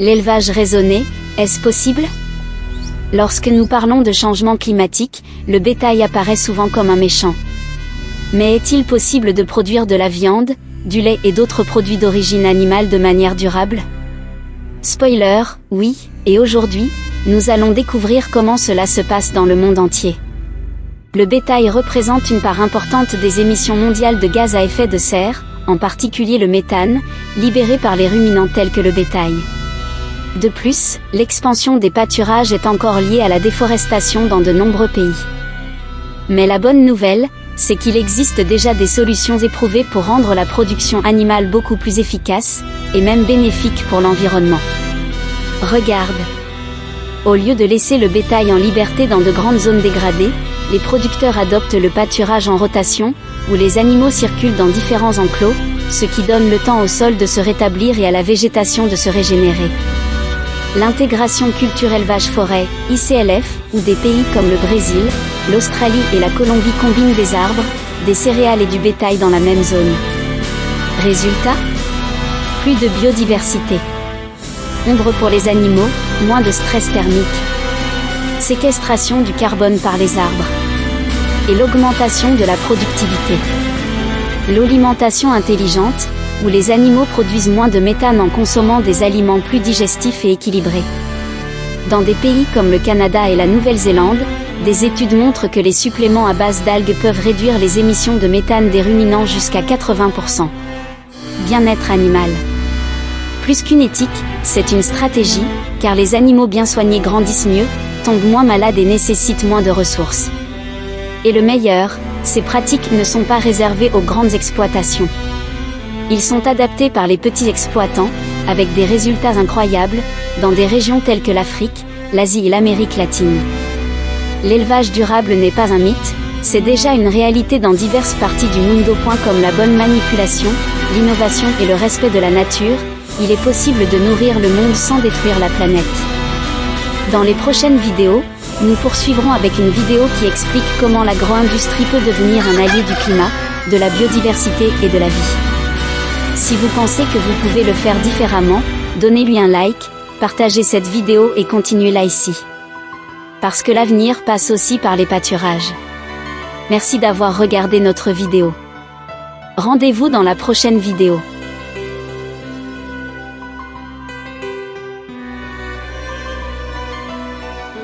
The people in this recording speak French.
L'élevage raisonné, est-ce possible? Lorsque nous parlons de changement climatique, le bétail apparaît souvent comme un méchant. Mais est-il possible de produire de la viande, du lait et d'autres produits d'origine animale de manière durable? Spoiler, oui, et aujourd'hui, nous allons découvrir comment cela se passe dans le monde entier. Le bétail représente une part importante des émissions mondiales de gaz à effet de serre, en particulier le méthane, libéré par les ruminants tels que le bétail. De plus, l'expansion des pâturages est encore liée à la déforestation dans de nombreux pays. Mais la bonne nouvelle, c'est qu'il existe déjà des solutions éprouvées pour rendre la production animale beaucoup plus efficace, et même bénéfique pour l'environnement. Regarde. Au lieu de laisser le bétail en liberté dans de grandes zones dégradées, les producteurs adoptent le pâturage en rotation, où les animaux circulent dans différents enclos, ce qui donne le temps au sol de se rétablir et à la végétation de se régénérer. L'intégration culture élevage-forêt, ICLF, où des pays comme le Brésil, l'Australie et la Colombie combinent des arbres, des céréales et du bétail dans la même zone. Résultat? Plus de biodiversité. Ombre pour les animaux, moins de stress thermique. Séquestration du carbone par les arbres. Et l'augmentation de la productivité. L'alimentation intelligente, où les animaux produisent moins de méthane en consommant des aliments plus digestifs et équilibrés. Dans des pays comme le Canada et la Nouvelle-Zélande, des études montrent que les suppléments à base d'algues peuvent réduire les émissions de méthane des ruminants jusqu'à 80%. Bien-être animal. Plus qu'une éthique, c'est une stratégie, car les animaux bien soignés grandissent mieux, tombent moins malades et nécessitent moins de ressources. Et le meilleur, ces pratiques ne sont pas réservées aux grandes exploitations. Ils sont adaptés par les petits exploitants, avec des résultats incroyables, dans des régions telles que l'Afrique, l'Asie et l'Amérique latine. L'élevage durable n'est pas un mythe, c'est déjà une réalité dans diverses parties du monde. Comme la bonne manipulation, l'innovation et le respect de la nature, il est possible de nourrir le monde sans détruire la planète. Dans les prochaines vidéos, nous poursuivrons avec une vidéo qui explique comment l'agro-industrie peut devenir un allié du climat, de la biodiversité et de la vie. Si vous pensez que vous pouvez le faire différemment, donnez-lui un like, partagez cette vidéo et continuez-la ici. Parce que l'avenir passe aussi par les pâturages. Merci d'avoir regardé notre vidéo. Rendez-vous dans la prochaine vidéo.